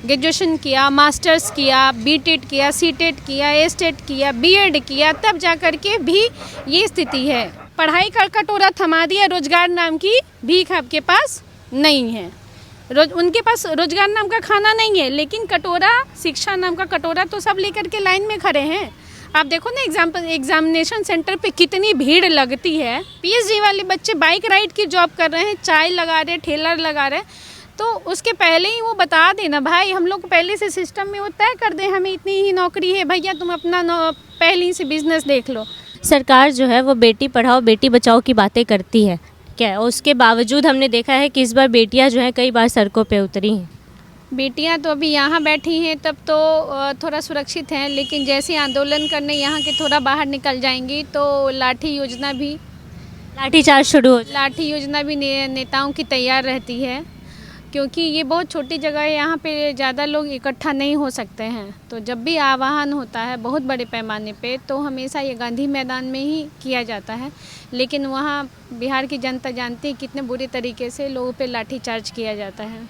Graduation किया, masters किया, बीटेड किया, सीटेड किया, एस्टेट किया, बीएड किया, तब जा कर के भी ये स्थिति है। पढ़ाई का कटोरा थमा दिया, रोजगार नाम की भीख आपके पास नहीं है। उनके पास रोजगार नाम का खाना नहीं है, लेकिन कटोरा, शिक्षा नाम का कटोरा तो सब लेकर के लाइन में खड़े हैं। आप देखो ना एग्जामिनेशन सेंटर पे कितनी भीड़ लगती है। पीएचडी वाले बच्चे बाइक राइड की जॉब कर रहे हैं, चाय लगा रहे, ठेला लगा रहे, तो उसके पहले ही वो बता देना भाई, हम लोग पहले से सिस्टम में वो तय कर दें हमें इतनी ही नौकरी है, भैया तुम अपना पहले से बिजनेस देख लो। सरकार जो है वो बेटी पढ़ाओ बेटी बचाओ की बातें करती है, क्या उसके बावजूद हमने देखा है कि इस बार बेटियां जो हैं कई बार सड़कों पे उतरी हैं। बेटियां तो अभी यहाँ बैठी हैं तब तो थोड़ा सुरक्षित हैं, लेकिन जैसे आंदोलन करने यहाँ के थोड़ा बाहर निकल जाएंगी तो लाठी योजना भी नेताओं की तैयार रहती है, क्योंकि ये बहुत छोटी जगह है, यहाँ पे ज़्यादा लोग इकट्ठा नहीं हो सकते हैं। तो जब भी आह्वान होता है बहुत बड़े पैमाने पे तो हमेशा ये गांधी मैदान में ही किया जाता है, लेकिन वहाँ बिहार की जनता जानती है कितने बुरे तरीके से लोगों पे लाठीचार्ज किया जाता है।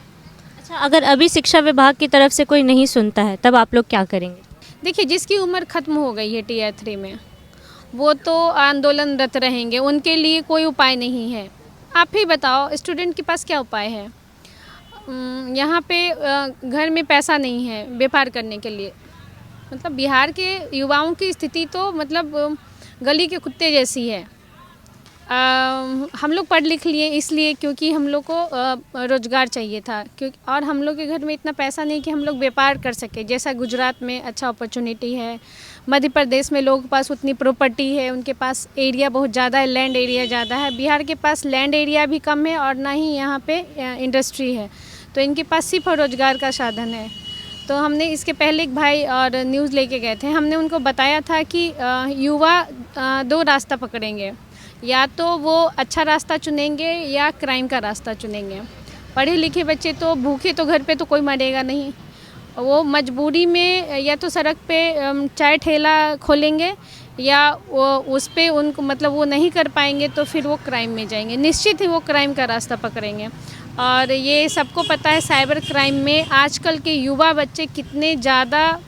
अच्छा, अगर अभी शिक्षा विभाग की तरफ से कोई नहीं सुनता है तब आप लोग क्या करेंगे? देखिए, जिसकी उम्र ख़त्म हो गई है टीयर 3 में, वो तो आंदोलनरत रहेंगे, उनके लिए कोई उपाय नहीं है। आप ही बताओ, स्टूडेंट के पास क्या उपाय है? यहाँ पे घर में पैसा नहीं है व्यापार करने के लिए। मतलब बिहार के युवाओं की स्थिति तो मतलब गली के कुत्ते जैसी है। हम लोग पढ़ लिख लिए इसलिए क्योंकि हम लोग को रोज़गार चाहिए था, क्योंकि और हम लोग के घर में इतना पैसा नहीं कि हम लोग व्यापार कर सके। जैसा गुजरात में अच्छा अपॉर्चुनिटी है, मध्य प्रदेश में लोगों के पास उतनी प्रॉपर्टी है, उनके पास एरिया बहुत ज़्यादा है, लैंड एरिया ज़्यादा है। बिहार के पास लैंड एरिया भी कम है और ना ही यहाँ पे इंडस्ट्री है, तो इनके पास सिर्फ रोज़गार का साधन है। तो हमने इसके पहले एक भाई और न्यूज़ लेके गए थे, हमने उनको बताया था कि युवा 2 रास्ता पकड़ेंगे, या तो वो अच्छा रास्ता चुनेंगे या क्राइम का रास्ता चुनेंगे। पढ़े लिखे बच्चे तो भूखे तो घर पे तो कोई मरेगा नहीं, वो मजबूरी में या तो सड़क पे चाय ठेला खोलेंगे या वो उस पे उनको मतलब वो नहीं कर पाएंगे तो फिर वो क्राइम में जाएंगे, निश्चित ही वो क्राइम का रास्ता पकड़ेंगे। और ये सबको पता है साइबर क्राइम में आजकल के युवा बच्चे कितने ज़्यादा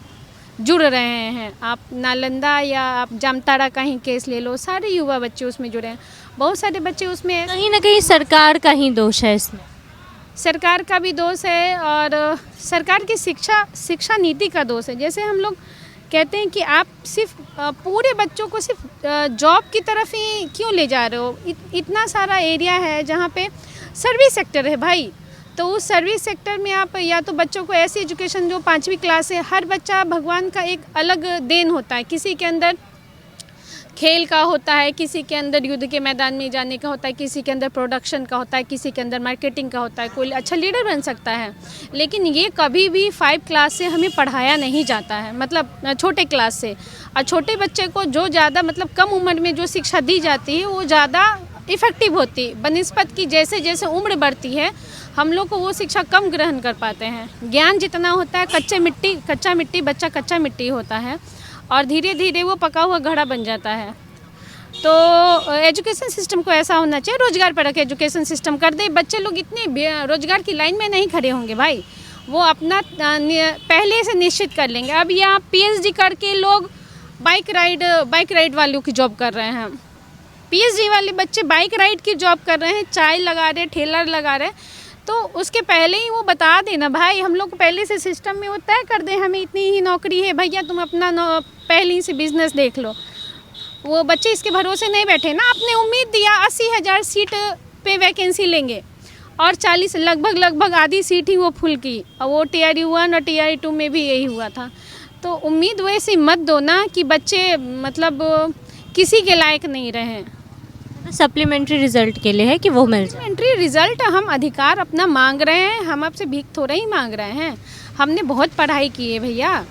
जुड़ रहे हैं। आप नालंदा या आप जामताड़ा का ही केस ले लो, सारे युवा बच्चे उसमें जुड़े हैं। बहुत सारे बच्चे उसमें, कहीं ना कहीं सरकार का ही दोष है इसमें। सरकार का भी दोष है और सरकार की शिक्षा नीति का दोष है। जैसे हम लोग कहते हैं कि आप सिर्फ पूरे बच्चों को सिर्फ जॉब की तरफ ही क्यों ले जा रहे हो? इतना सारा एरिया है जहाँ पे सर्विस सेक्टर है भाई, तो उस सर्विस सेक्टर में आप या तो बच्चों को ऐसी एजुकेशन जो 5वीं क्लास से, हर बच्चा भगवान का एक अलग देन होता है, किसी के अंदर खेल का होता है, किसी के अंदर युद्ध के मैदान में जाने का होता है, किसी के अंदर प्रोडक्शन का होता है, किसी के अंदर मार्केटिंग का होता है, कोई अच्छा लीडर बन सकता है। लेकिन ये कभी भी 5 क्लास से हमें पढ़ाया नहीं जाता है, मतलब छोटे क्लास से। और छोटे बच्चे को जो ज़्यादा मतलब कम उम्र में जो शिक्षा दी जाती है वो ज़्यादा इफ़ेक्टिव होती है बनिस्बत की जैसे जैसे उम्र बढ़ती है हम लोग को वो शिक्षा कम ग्रहण कर पाते हैं। ज्ञान जितना होता है कच्चा मिट्टी बच्चा कच्चा मिट्टी होता है और धीरे धीरे वो पका हुआ घड़ा बन जाता है। तो एजुकेशन सिस्टम को ऐसा होना चाहिए, रोजगार परक एजुकेशन सिस्टम कर दे, बच्चे लोग इतने रोजगार की लाइन में नहीं खड़े होंगे भाई, वो अपना पहले से निश्चित कर लेंगे। अब यहाँ पीएचडी करके लोग बाइक राइड वालों की जॉब कर रहे हैं, पीएचडी वाले बच्चे बाइक राइड की जॉब कर रहे हैं, चाय लगा रहे, ठेला लगा रहे, तो उसके पहले ही वो बता देना भाई, हम लोग पहले से सिस्टम में वो तय कर दें हमें इतनी ही नौकरी है, भैया तुम अपना पहले से बिजनेस देख लो। वो बच्चे इसके भरोसे नहीं बैठे ना, आपने उम्मीद दिया 80,000 सीट पे वैकेंसी लेंगे और 40 लगभग आधी सीट ही वो फुल की, और वो TRE 1 और TRE 2 में भी यही हुआ था। तो उम्मीद वैसी मत दो ना कि बच्चे मतलब किसी के लायक नहीं रहे। सप्लीमेंट्री रिजल्ट के लिए है कि वो मिल जाए। सप्लीमेंट्री रिजल्ट हम अधिकार अपना मांग रहे हैं, हम आपसे भीख थोड़ा ही मांग रहे हैं। हमने बहुत पढ़ाई की है भैया,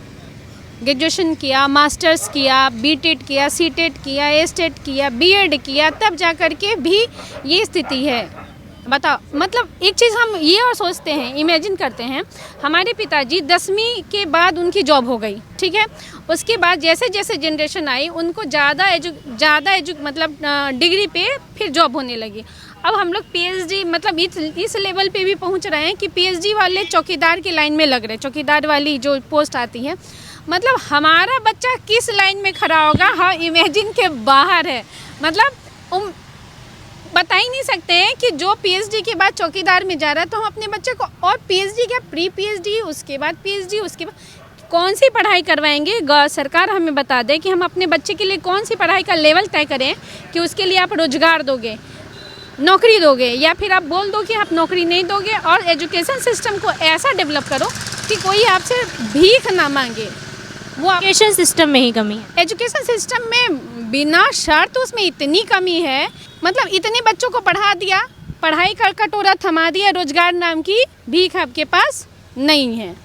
ग्रेजुएशन किया, मास्टर्स किया, बीटेड किया, सीटेड किया, एस्टेट किया, बीएड किया, तब जा कर के भी ये स्थिति है। बताओ, मतलब एक चीज़ हम ये और सोचते हैं, इमेजिन करते हैं, हमारे पिताजी 10वीं के बाद उनकी जॉब हो गई, ठीक है, उसके बाद जैसे जैसे जनरेशन आई उनको ज़्यादा मतलब डिग्री पे फिर जॉब होने लगी। अब हम लोग पीएचडी मतलब इस लेवल पे भी पहुंच रहे हैं कि पीएचडी वाले चौकीदार की लाइन में लग रहे हैं, चौकीदार वाली जो पोस्ट आती है। मतलब हमारा बच्चा किस लाइन में खड़ा होगा, हाँ इमेजिन के बाहर है। मतलब बता ही नहीं सकते हैं कि जो पीएचडी के बाद चौकीदार में जा रहा है, तो हम अपने बच्चे को और पीएचडी क्या, प्री पीएचडी, उसके बाद पीएचडी, उसके बाद कौन सी पढ़ाई करवाएंगे। सरकार हमें बता दे कि हम अपने बच्चे के लिए कौन सी पढ़ाई का लेवल तय करें कि उसके लिए आप रोजगार दोगे, नौकरी दोगे, या फिर आप बोल दो कि आप नौकरी नहीं दोगे। और एजुकेशन सिस्टम को ऐसा डेवलप करो कि कोई आपसे भीख ना मांगे। वो एजुकेशन सिस्टम में ही कमी है। एजुकेशन सिस्टम में बिना शर्त उसमें इतनी कमी है, मतलब इतने बच्चों को पढ़ा दिया, पढ़ाई का कटोरा थमा दिया, रोजगार नाम की भीख आपके पास नहीं है।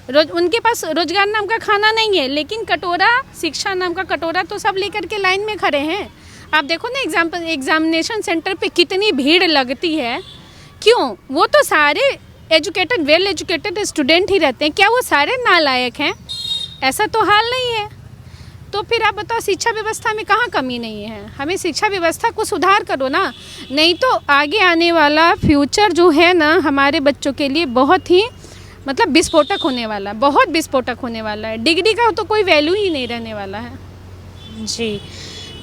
उनके पास रोजगार नाम का खाना नहीं है, लेकिन कटोरा, शिक्षा नाम का कटोरा तो सब लेकर के लाइन में खड़े हैं। आप देखो ना एग्जामिनेशन सेंटर पे कितनी भीड़ लगती है। क्यों? वो तो सारे एजुकेटेड, वेल एजुकेटेड स्टूडेंट ही रहते हैं। क्या वो सारे नालायक हैं? ऐसा तो हाल नहीं है। तो फिर आप बताओ शिक्षा व्यवस्था में कहाँ कमी नहीं है? हमें शिक्षा व्यवस्था को सुधार करो ना, नहीं तो आगे आने वाला फ्यूचर जो है ना हमारे बच्चों के लिए बहुत ही मतलब विस्फोटक होने वाला, बहुत विस्फोटक होने वाला है। डिग्री का तो कोई वैल्यू ही नहीं रहने वाला है। जी,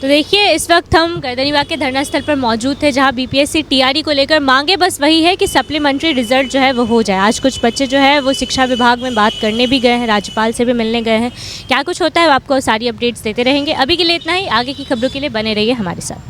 तो देखिए इस वक्त हम गर्दनीबाग के धरना स्थल पर मौजूद थे, जहां बीपीएससी टीआरई को लेकर मांगे बस वही है कि सप्लीमेंट्री रिजल्ट जो है वो हो जाए। आज कुछ बच्चे जो है वो शिक्षा विभाग में बात करने भी गए हैं, राज्यपाल से भी मिलने गए हैं। क्या कुछ होता है आपको सारी अपडेट्स देते रहेंगे। अभी के लिए इतना ही, आगे की खबरों के लिए बने रहिए हमारे साथ।